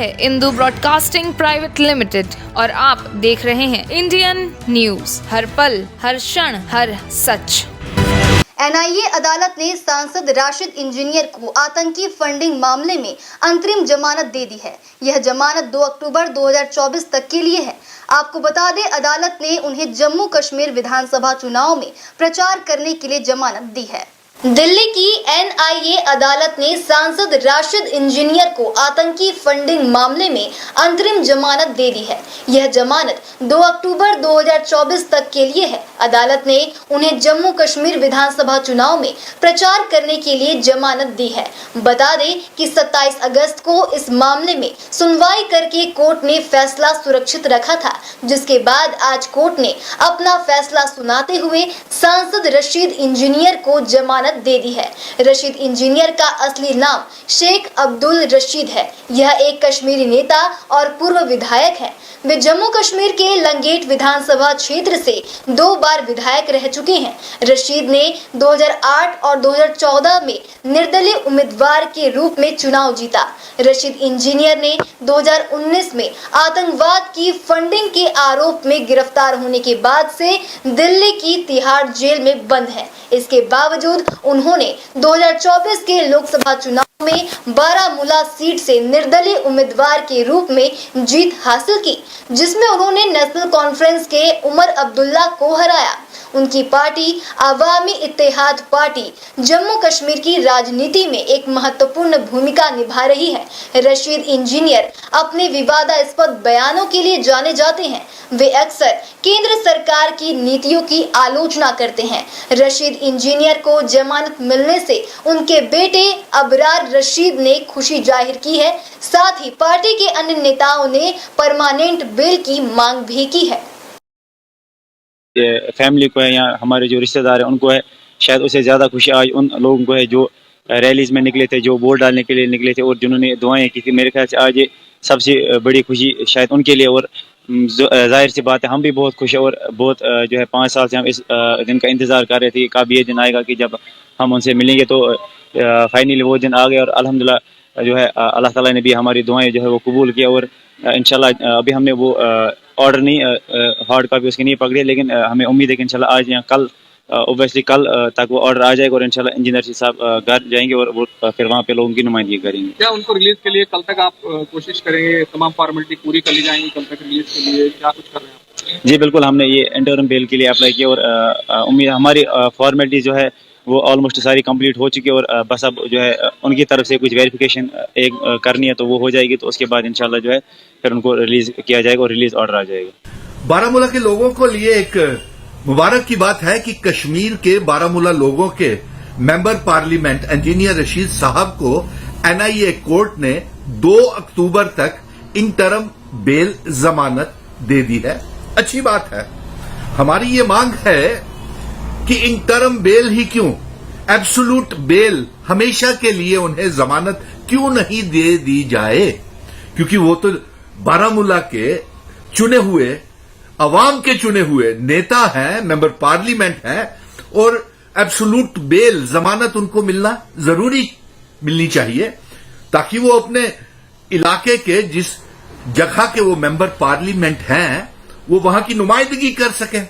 है Indu broadcasting private limited और आप देख रहे हैं इंडियन न्यूज, हर पल, हर क्षण, हर सच। एनआईए अदालत ने सांसद राशिद इंजीनियर को आतंकी फंडिंग मामले में अंतरिम जमानत दे दी है। यह जमानत 2 अक्टूबर 2024 तक के लिए है। आपको बता दें, अदालत ने उन्हें जम्मू कश्मीर विधानसभा चुनाव में प्रचार करने के लिए जमानत दी है। दिल्ली की एनआईए अदालत ने सांसद राशिद इंजीनियर को आतंकी फंडिंग मामले में अंतरिम जमानत दे दी है। यह जमानत 2 अक्टूबर 2024 तक के लिए है। अदालत ने उन्हें जम्मू कश्मीर विधानसभा चुनाव में प्रचार करने के लिए जमानत दी है। बता दें कि 27 अगस्त को इस मामले में सुनवाई करके कोर्ट ने फैसला सुरक्षित रखा था, जिसके बाद आज कोर्ट ने अपना फैसला सुनाते हुए सांसद राशिद इंजीनियर को जमानत दे दी है। राशिद इंजीनियर का असली नाम शेख अब्दुल रशीद है। यह एक कश्मीरी नेता और पूर्व विधायक है। वे जम्मू कश्मीर के लंगेट विधानसभा क्षेत्र से 2 बार विधायक रह चुके हैं। रशीद ने 2008 और 2014 में निर्दलीय उम्मीदवार के रूप में चुनाव जीता। राशिद इंजीनियर ने 2019 में आतंकवाद की फंडिंग के आरोप में गिरफ्तार होने के बाद से दिल्ली की तिहाड़ जेल में बंद है। इसके बावजूद उन्होंने 2024 के लोकसभा चुनाव में बारामूला सीट से निर्दलीय उम्मीदवार के रूप में जीत हासिल की, जिसमें उन्होंने नेशनल कॉन्फ्रेंस के उमर अब्दुल्ला को हराया। उनकी पार्टी अवामी इत्तेहाद पार्टी जम्मू कश्मीर की राजनीति में एक महत्वपूर्ण भूमिका निभा रही है। राशिद इंजीनियर अपने विवादास्पद बयानों के लिए जाने जाते हैं। वे अक्सर केंद्र सरकार की नीतियों की आलोचना करते हैं। राशिद इंजीनियर को जमानत मिलने से उनके बेटे अबरार रशीद ने खुशी जाहिर की है। साथ ही पार्टी के अन्य नेताओं ने परमानेंट बेल की मांग भी की है। फैमिली को है या हमारे जो रिश्तेदार हैं उनको है, शायद उससे ज़्यादा खुशी आज उन लोगों को है जो रैलीज में निकले थे, जो वोट डालने के लिए निकले थे और जिन्होंने दुआएं की थी। मेरे ख्याल से आज ये सबसे बड़ी खुशी शायद उनके लिए, और जाहिर सी बात है हम भी बहुत खुश हैं और बहुत जो है 5 साल से हम इस दिन का इंतज़ार कर रहे थे कि कब ये दिन आएगा कि जब हम उनसे मिलेंगे। तो फाइनली वो दिन आ गया और अल्हम्दुलिल्लाह जो है अल्लाह ताला ने भी हमारी दुआएं जो है वो कबूल किया। और इंशाल्लाह अभी हमने वो ऑर्डर नहीं, हार्ड कॉपी उसकी नहीं पकड़ी, लेकिन हमें उम्मीद है कि इंशाल्लाह आज या कल, ओबियसली कल तक वो ऑर्डर आ जाएगा और इंशाल्लाह इंजीनियर साहब घर जाएंगे और वो फिर वहाँ पे लोगों की नुमाइंदगी करेंगे। क्या उनको रिलीज के लिए कल तक आप कोशिश करेंगे, तमाम फॉर्मेलिटी पूरी कर ली जाएंगी कल तक रिलीज के लिए, क्या कुछ कर रहे हैं? जी बिल्कुल, हमने ये इंटरिम बेल के लिए अप्लाई किया और उम्मीद हमारी फॉर्मेलिटी जो है वो ऑलमोस्ट सारी कंप्लीट हो चुकी है और बस अब जो है उनकी तरफ से कुछ वेरिफिकेशन एक करनी है तो वो हो जाएगी, तो उसके बाद इंशाल्लाह जो है फिर उनको रिलीज किया जाएगा और रिलीज ऑर्डर आ जाएगा। बारामूला के लोगों को लिए एक मुबारक की बात है कि कश्मीर के बारामूला लोगों के मेंबर पार्लियामेंट इंजीनियर रशीद साहब को एनआईए कोर्ट ने 2 अक्टूबर तक इंटरम बेल जमानत दे दी है। अच्छी बात है। हमारी ये मांग है कि इंटरम बेल ही क्यों, एब्सोल्यूट बेल हमेशा के लिए उन्हें जमानत क्यों नहीं दे दी जाए, क्योंकि वो तो बारामूला के चुने हुए, अवाम के चुने हुए नेता हैं, मेंबर पार्लियामेंट हैं और एब्सोल्यूट बेल जमानत उनको मिलनी चाहिए ताकि वो अपने इलाके के जिस जगह के वो मेंबर पार्लियामेंट हैं वो वहां की नुमाइंदगी कर सकें।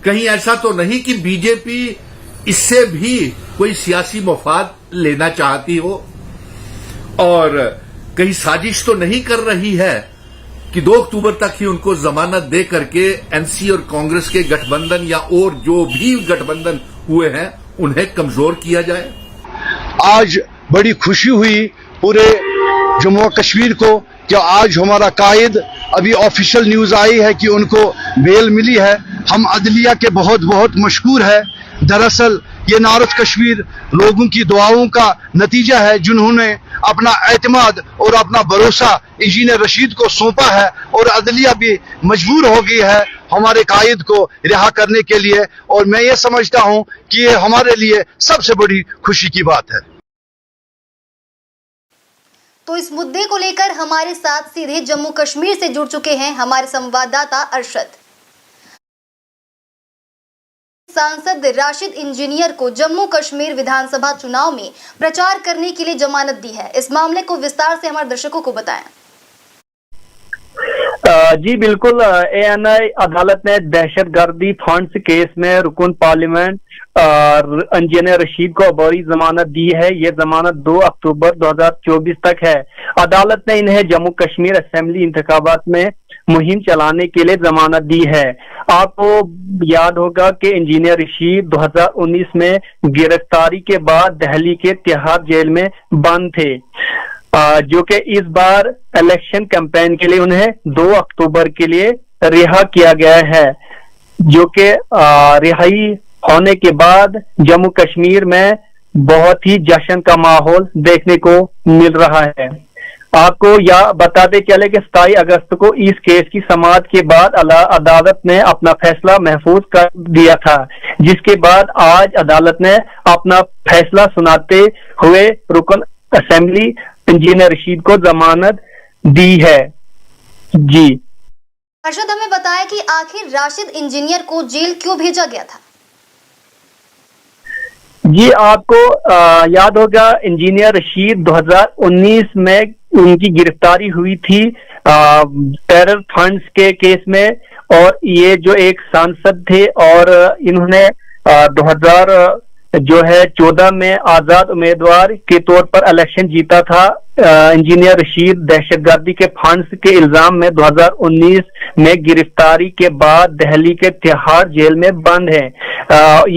कहीं ऐसा तो नहीं कि बीजेपी इससे भी कोई सियासी मफाद लेना चाहती हो और कहीं साजिश तो नहीं कर रही है कि 2 अक्टूबर तक ही उनको जमानत दे करके एनसी और कांग्रेस के गठबंधन या और जो भी गठबंधन हुए हैं उन्हें कमजोर किया जाए। आज बड़ी खुशी हुई पूरे जम्मू कश्मीर को कि आज हमारा कायद, अभी ऑफिशियल न्यूज आई है कि उनको बेल मिली है। हम अदलिया के बहुत बहुत मशकूर है। दरअसल ये नॉर्थ कश्मीर लोगों की दुआओं का नतीजा है, जिन्होंने अपना एतमाद और अपना भरोसा इंजीनियर रशीद को सौंपा है और अदलिया भी मजबूर हो गई है हमारे कायद को रिहा करने के लिए। और मैं ये समझता हूं कि ये हमारे लिए सबसे बड़ी खुशी की बात है। तो इस मुद्दे को लेकर हमारे साथ सीधे जम्मू कश्मीर से जुड़ चुके हैं हमारे संवाददाता अरशद। सांसद राशिद इंजीनियर को जम्मू कश्मीर विधानसभा चुनाव में प्रचार करने के लिए जमानत दी है। इस मामले को विस्तार से हमारे दर्शकों को बताएं। जी बिल्कुल, एएनआई अदालत ने दहशतगर्दी फंड्स केस में रुकन पार्लियामेंट इंजीनियर रशीद को बरी जमानत दी है। ये जमानत 2 अक्टूबर 2024 तक है। अदालत ने इन्हें जम्मू कश्मीर असेंबली इंतखाबात में मुहिम चलाने के लिए जमानत दी है। आपको याद होगा कि इंजीनियर रशीद 2019 में गिरफ्तारी के बाद दिल्ली के तिहाड़ जेल में बंद थे, जो कि इस बार इलेक्शन कैंपेन के लिए उन्हें 2 अक्टूबर के लिए रिहा किया गया है, जो कि रिहाई होने के बाद जम्मू कश्मीर में बहुत ही जश्न का माहौल देखने को मिल रहा है। आपको यह बताते चले कि 27 अगस्त को इस केस की समाअत के बाद अदालत ने अपना फैसला महफूज कर दिया था, जिसके बाद आज अदालत ने अपना फैसला सुनाते हुए रुकन असेंबली इंजीनियर रशीद को जमानत दी है। जी अर्शद, हमें बताया कि आखिर राशिद इंजीनियर को जेल क्यों भेजा गया था? जी आपको याद होगा, इंजीनियर रशीद 2019 में उनकी गिरफ्तारी हुई थी टेरर फंड्स के केस में, और ये जो एक सांसद थे और इन्होंने 2014 में आजाद उम्मीदवार के तौर पर इलेक्शन जीता था। इंजीनियर रशीद दहशतगर्दी के फंड्स के इल्जाम में 2019 में गिरफ्तारी के बाद दिल्ली के तिहाड़ जेल में बंद है।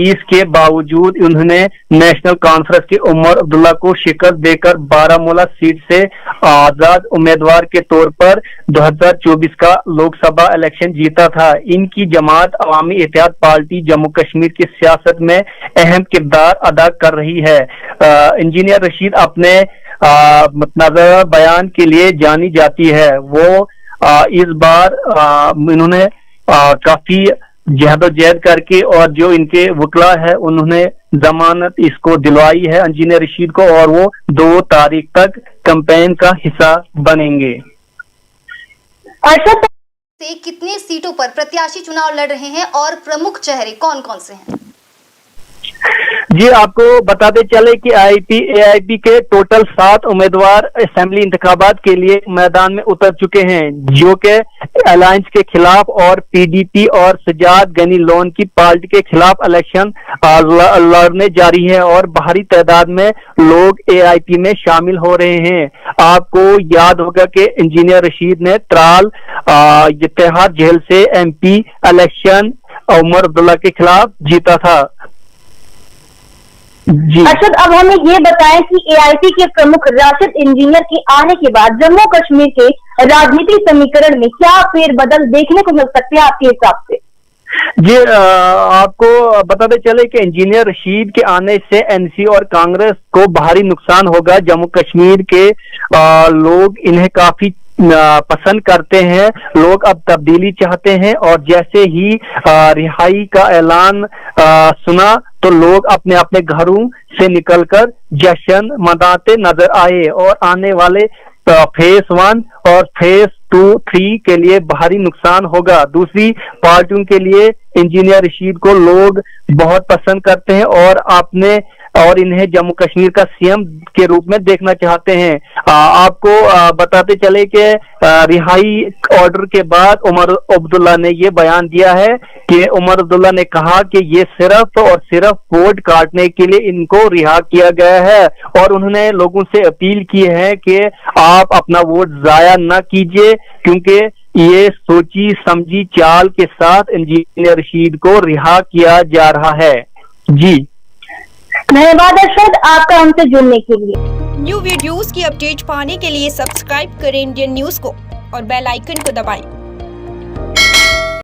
इसके बावजूद उन्होंने नेशनल कॉन्फ्रेंस के उमर अब्दुल्ला को शिकस्त देकर बारामूला सीट से आजाद उम्मीदवार के तौर पर 2024 का लोकसभा इलेक्शन जीता था। इनकी जमात अवामी इत्तेहाद पार्टी जम्मू कश्मीर की सियासत में अहम किरदार अदा कर रही है। इंजीनियर रशीद अपने मतनाज़ा बयान के लिए जानी जाती है। वो इस बार इन्होंने काफी जहदोजहद करके और जो इनके वकला है उन्होंने जमानत इसको दिलवाई है इंजीनियर रशीद को, और वो 2 तारीख तक कैंपेन का हिस्सा बनेंगे। अर्शद से कितने सीटों पर प्रत्याशी चुनाव लड़ रहे हैं और प्रमुख चेहरे कौन कौन से हैं? जी आपको बताते चले कि AIP के टोटल 7 उम्मीदवार असेंबली इंतखाबात के लिए मैदान में उतर चुके हैं, जो कि अलायंस के खिलाफ और PDP और सजाद गनी लोन की पार्टी के खिलाफ इलेक्शन लड़ने जारी है, और भारी तादाद में लोग AIP में शामिल हो रहे हैं। आपको याद होगा कि इंजीनियर रशीद ने त्राल तिहाड़ जेल से MP इलेक्शन उमर अब्दुल्ला के खिलाफ जीता था। अर्शद, अब हमें ये बताएं कि AIP के प्रमुख राशिद इंजीनियर के आने के बाद जम्मू कश्मीर के राजनीतिक समीकरण में क्या फेरबदल देखने को मिल सकते हैं आपके हिसाब से? जी आपको बताते चले कि इंजीनियर रशीद के आने से NC और कांग्रेस को भारी नुकसान होगा। जम्मू कश्मीर के लोग इन्हें काफी पसंद करते हैं, लोग अब तब्दीली चाहते हैं, और जैसे ही रिहाई का ऐलान सुना तो लोग अपने अपने घरों से निकलकर जश्न मनाते नजर आए, और आने वाले फेज 1 और फेज 2-3 के लिए भारी नुकसान होगा। दूसरी पार्टियों के लिए इंजीनियर रशीद को लोग बहुत पसंद करते हैं और इन्हें जम्मू कश्मीर का CM के रूप में देखना चाहते हैं। आपको बताते चले कि रिहाई ऑर्डर के बाद उमर अब्दुल्ला ने ये बयान दिया है कि उमर अब्दुल्ला ने कहा कि ये सिर्फ और सिर्फ वोट काटने के लिए इनको रिहा किया गया है, और उन्होंने लोगों से अपील की है कि आप अपना वोट जाया न कीजिए, क्योंकि ये सोची समझी चाल के साथ इंजीनियर रशीद को रिहा किया जा रहा है। जी धन्यवाद अर्शद आपका हमसे जुड़ने के लिए। न्यू वीडियोस की अपडेट पाने के लिए सब्सक्राइब करें इंडियन न्यूज को और बेल आइकन को दबाएं।